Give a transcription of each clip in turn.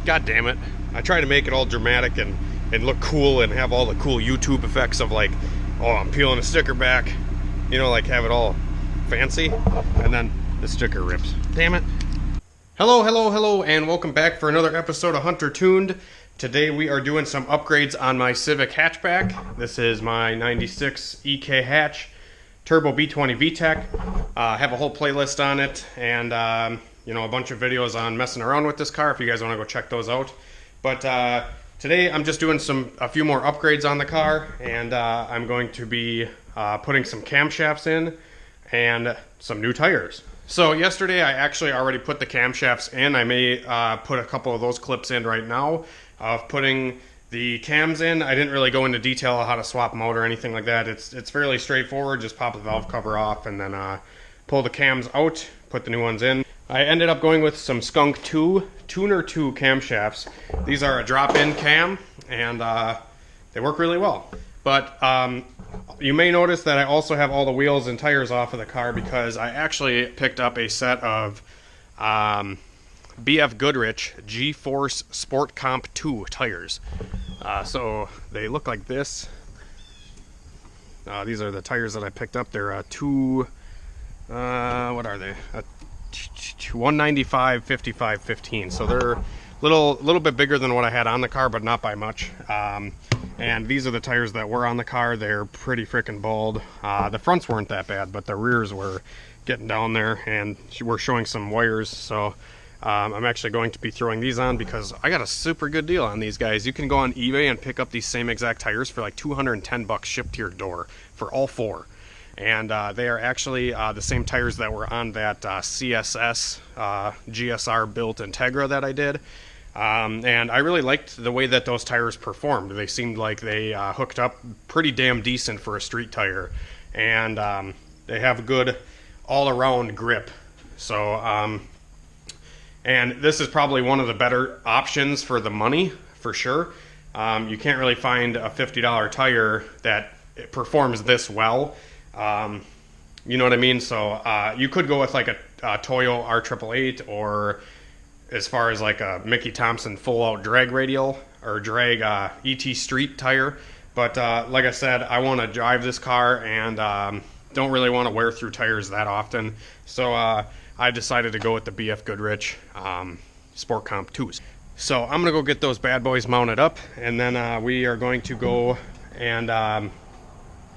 God damn it. I try to make it all dramatic and look cool and have all the cool YouTube effects of like, oh, I'm peeling a sticker back. You know, like have it all fancy. And then the sticker rips. Damn it. Hello, and welcome back for another episode of Hunter Tuned. Today we are doing some upgrades on my Civic hatchback. This is my 96 EK hatch, Turbo B20 VTEC. I have a whole playlist on it, and you know, a bunch of videos on messing around with this car if you guys want to go check those out. But today I'm just doing a few more upgrades on the car, and I'm going to be putting some camshafts in and some new tires. So yesterday I actually already put the camshafts in. I may put a couple of those clips in right now of putting the cams in. I didn't really go into detail on how to swap them out or anything like that. It's fairly straightforward. Just pop the valve cover off and then pull the cams out, put the new ones in. I ended up going with some Skunk 2 Tuner 2 camshafts. These are a drop-in cam, and they work really well. But you may notice that I also have all the wheels and tires off of the car because I actually picked up a set of BF Goodrich G-Force Sport Comp 2 tires. So they look like this. These are the tires that I picked up. They're what are they? 195 55 15. So they're a little bit bigger than what I had on the car, but not by much. And these are the tires that were on the car. They're pretty freaking bald. The fronts weren't that bad, but the rears were getting down there, and we're showing some wires. So I'm actually going to be throwing these on because I got a super good deal on these guys. You can go on eBay and pick up these same exact tires for like 210 bucks shipped to your door for all four. And they are actually the same tires that were on that CSS GSR built Integra that I did. And I really liked the way that those tires performed. They seemed like they hooked up pretty damn decent for a street tire. And they have a good all-around grip. So, and this is probably one of the better options for the money, for sure. You can't really find a $50 tire that performs this well. You know what I mean? So you could go with like a Toyo R888, or as far as like a Mickey Thompson full out drag radial or drag ET Street tire. But like I said, I want to drive this car and don't really want to wear through tires that often. So I decided to go with the BF Goodrich Sport Comp 2s. So I'm going to go get those bad boys mounted up, and then we are going to go and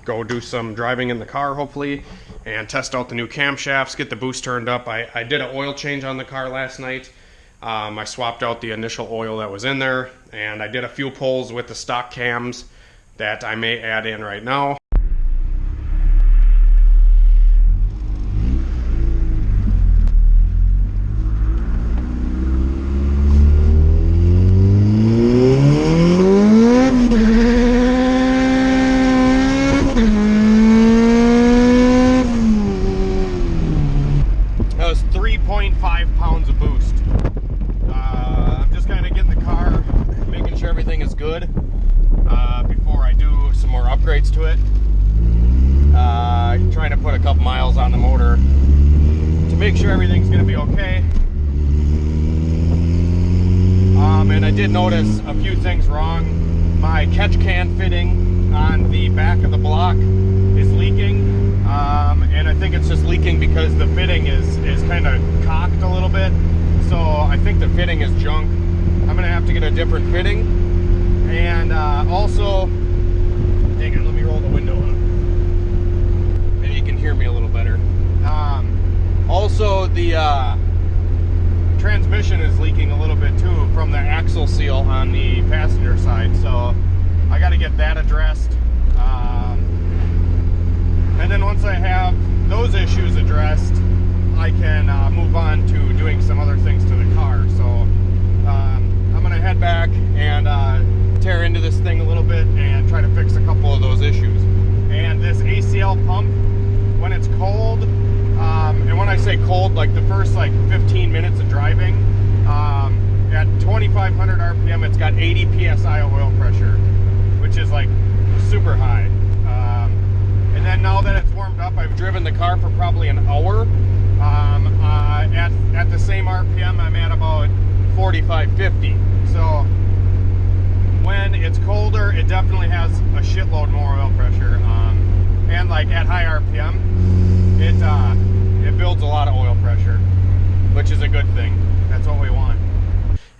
go do some driving in the car, hopefully, and test out the new camshafts, get the boost turned up. I did an oil change on the car last night. I swapped out the initial oil that was in there, and I did a few pulls with the stock cams that I may add in right now. That was 3.5 pounds of boost. I'm just kind of getting the car, making sure everything is good before I do some more upgrades to it. Trying to put a couple miles on the motor to make sure everything's going to be okay. And I did notice a few things wrong. My catch can fitting on the back of the block is leaking. And I think it's just leaking because the fitting is kind of cocked a little bit. So I think the fitting is junk. I'm going to have to get a different fitting. And also, dang it, let me roll the window up. Maybe you can hear me a little better. Also, the transmission is leaking a little bit too from the axle seal on the passenger side. So I got to get that addressed. And then once I have those issues addressed, I can move on to doing some other things to the car. So I'm going to head back and tear into this thing a little bit and try to fix a couple of those issues. And this ACL pump, when it's cold, and when I say cold, like the first like 15 minutes of driving, at 2,500 RPM, it's got 80 PSI oil pressure, which is like super high. And then now that it's warmed up, I've driven the car for probably an hour. At the same RPM, I'm at about 45, 50. So when it's colder, it definitely has a shitload more oil pressure. And like at high RPM, it builds a lot of oil pressure, which is a good thing. That's what we want.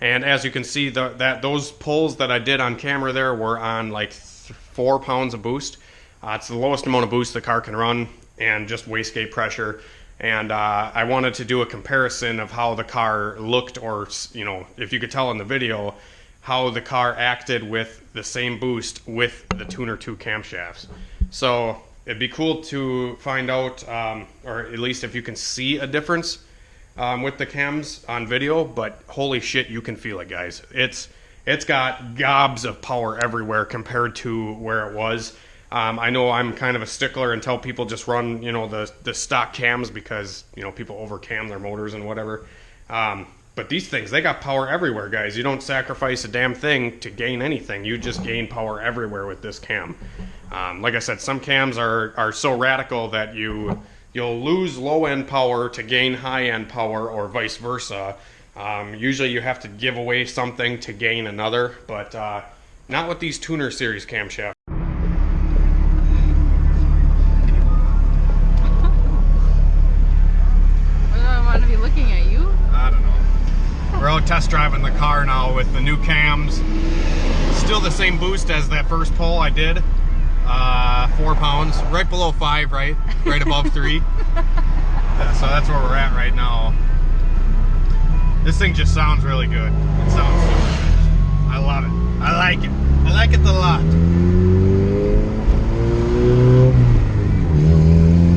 And as you can see, those pulls that I did on camera there were on like 4 pounds of boost. It's the lowest amount of boost the car can run, and just wastegate pressure. And I wanted to do a comparison of how the car looked, or you know, if you could tell in the video, how the car acted with the same boost with the Tuner 2 camshafts. So it'd be cool to find out, or at least if you can see a difference with the cams on video, but holy shit, you can feel it, guys. It's got gobs of power everywhere compared to where it was. I know I'm kind of a stickler and tell people just run, you know, the stock cams because, you know, people over cam their motors and whatever. But these things, they got power everywhere, guys. You don't sacrifice a damn thing to gain anything. You just gain power everywhere with this cam. Like I said, some cams are so radical that you'll lose low-end power to gain high-end power, or vice versa. Usually you have to give away something to gain another, but not with these Tuner series camshafts. We're out test driving the car now with the new cams. Still the same boost as that first pull I did. 4 pounds, right below 5, right? Right above 3. Yeah, so that's where we're at right now. This thing just sounds really good. It sounds super good. I love it. I like it. I like it a lot.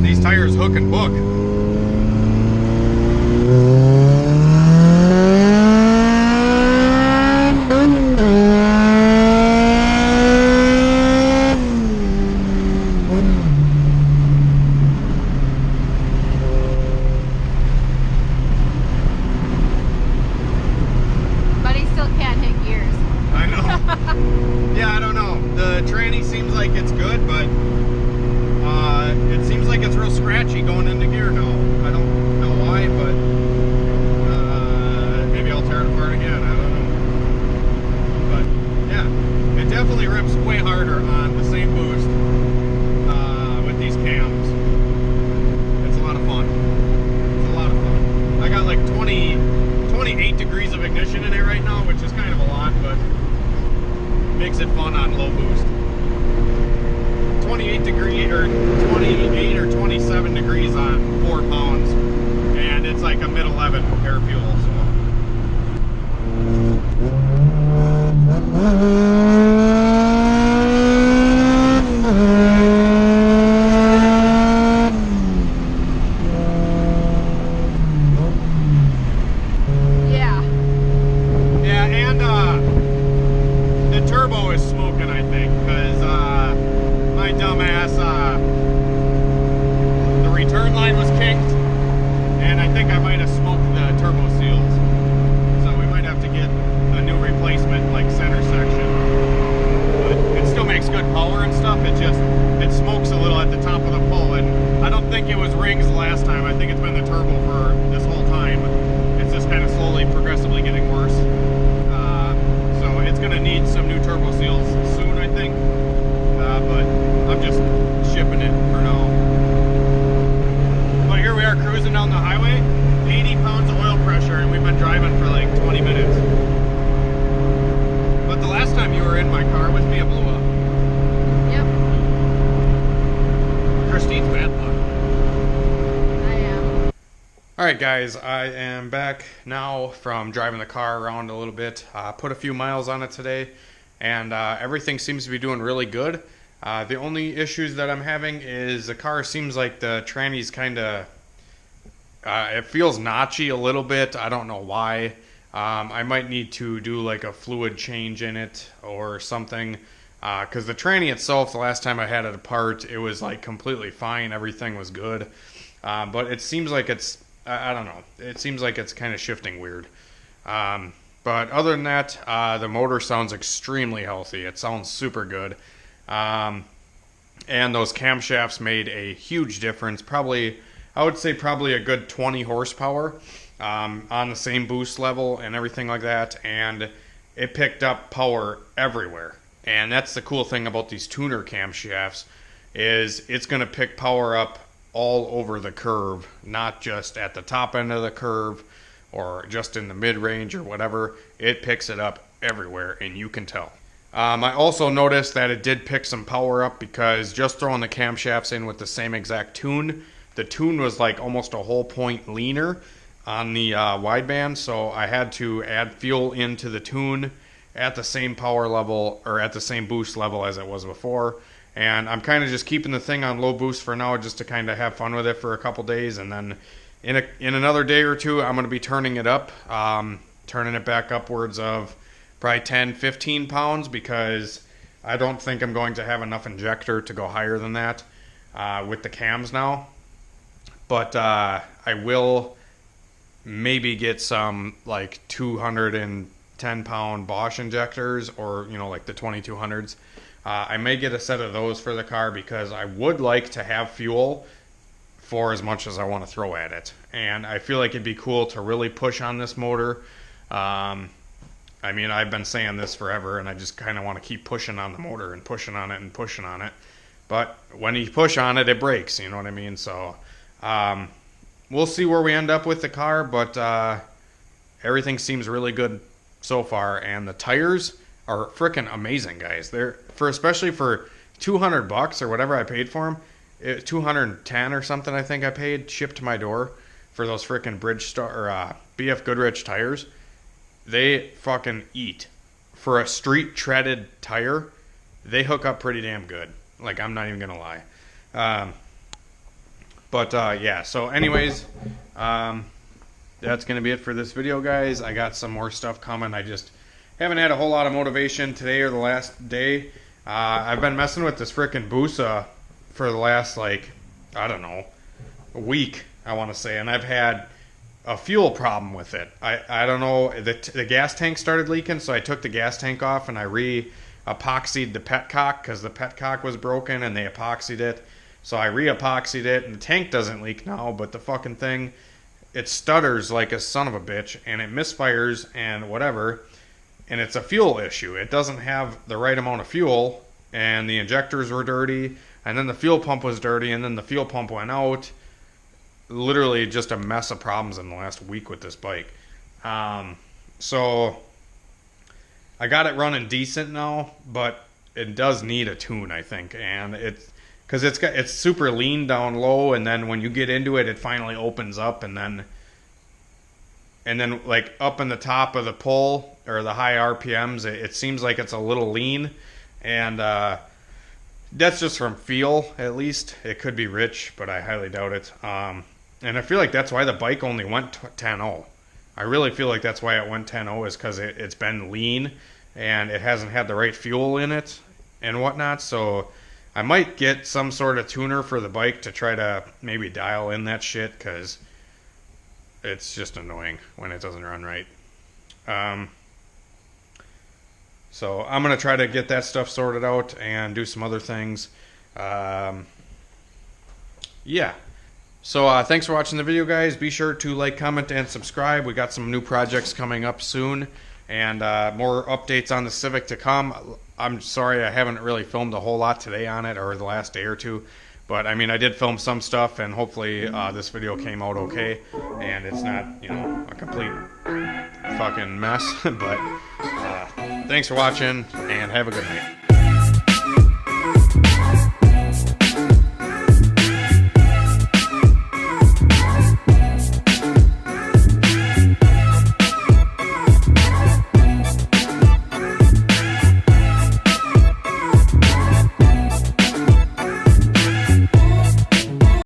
These tires hook and book. Going into gear now. I don't know why, but maybe I'll tear it apart again. I don't know. But yeah, it definitely rips way harder on the same boost with these cams. It's a lot of fun. It's a lot of fun. I got like 28 degrees of ignition in it right now, which is kind of a lot, but makes it fun on low boost. 28 degrees or 28 or 27 degrees on 4 pounds, and it's like a mid-11 air fuel. Yeah, and the turbo is smoking, I think, because my dumbass, the return line was kinked, and I think I might have smoked the turbo seals. So we might have to get a new replacement, like center section. But it still makes good power and stuff. It smokes a little at the top of the pull, and I don't think it was rings the last time. I think it's been the turbo for this whole time. It's just kind of slowly, progressively getting worse. So it's going to need some new turbo seals soon, I think. But I'm just shipping it for now. But here we are cruising down the highway, 80 pounds of oil pressure, and we've been driving for like 20 minutes. But the last time you were in my car with me, it blew up. Yep. Christine's bad luck. I am. Alright guys, I am back now from driving the car around a little bit. Put a few miles on it today, and everything seems to be doing really good. The only issues that I'm having is the car seems like the tranny's kind of, it feels notchy a little bit. I don't know why. I might need to do like a fluid change in it or something. Because the tranny itself, the last time I had it apart, it was like completely fine. Everything was good. But it seems like it's, I don't know. It seems like it's kind of shifting weird. But other than that, the motor sounds extremely healthy. It sounds super good. And those camshafts made a huge difference. Probably, I would say probably a good 20 horsepower. on the same boost level and everything like that, and it picked up power everywhere. And that's the cool thing about these tuner camshafts, is it's going to pick power up all over the curve, not just at the top end of the curve or just in the mid-range or whatever. It picks it up everywhere, and you can tell. I also noticed that it did pick some power up because just throwing the camshafts in with the same exact tune, the tune was like almost a whole point leaner on the wideband, so I had to add fuel into the tune at the same power level, or at the same boost level as it was before. And I'm kind of just keeping the thing on low boost for now, just to kind of have fun with it for a couple days, and then in another day or two I'm going to be turning it up, turning it back upwards of probably 10-15 pounds, because I don't think I'm going to have enough injector to go higher than that with the cams now. But I will maybe get some like 210-pound Bosch injectors, or like the 2200s. I may get a set of those for the car, because I would like to have fuel for as much as I want to throw at it, and I feel like it'd be cool to really push on this motor. I mean, I've been saying this forever, and I just kind of want to keep pushing on the motor and pushing on it and pushing on it. But when you push on it, it breaks, you know what I mean? So we'll see where we end up with the car, but everything seems really good so far, and the tires are freaking amazing, guys. They're especially for $200 or whatever I paid for them, 210 or something I think I paid shipped to my door for those freaking Bridgestone or BF Goodrich tires. They fucking eat. For a street treaded tire, they hook up pretty damn good. Like, I'm not even gonna lie. Yeah, so anyways, that's gonna be it for this video, guys. I got some more stuff coming. I just haven't had a whole lot of motivation today or the last day. I've been messing with this frickin' Busa for the last, like, I don't know, a week, I want to say, and I've had a fuel problem with it. I don't know, the gas tank started leaking, so I took the gas tank off and I re-epoxied the petcock, because the petcock was broken and they epoxied it. So I re-epoxied it, and the tank doesn't leak now, but the fucking thing, it stutters like a son of a bitch, and it misfires and whatever, and it's a fuel issue. It doesn't have the right amount of fuel, and the injectors were dirty, and then the fuel pump was dirty, and then the fuel pump went out. Literally just a mess of problems in the last week with this bike. So I got it running decent now, but it does need a tune, I think, and because it's super lean down low, and then when you get into it, it finally opens up, and then like up in the top of the pull, or the high RPMs, it seems like it's a little lean, and that's just from feel, at least. It could be rich, but I highly doubt it. And I feel like that's why the bike only went 10.0. I really feel like that's why it went 10.0, is because it's been lean, and it hasn't had the right fuel in it and whatnot. So I might get some sort of tuner for the bike to try to maybe dial in that shit, because it's just annoying when it doesn't run right. So I'm going to try to get that stuff sorted out and do some other things. Yeah. So thanks for watching the video, guys. Be sure to like, comment, and subscribe. We got some new projects coming up soon, and more updates on the Civic to come. I'm sorry I haven't really filmed a whole lot today on it, or the last day or two. But, I mean, I did film some stuff, and hopefully this video came out okay, and it's not, a complete fucking mess. But thanks for watching, and have a good night.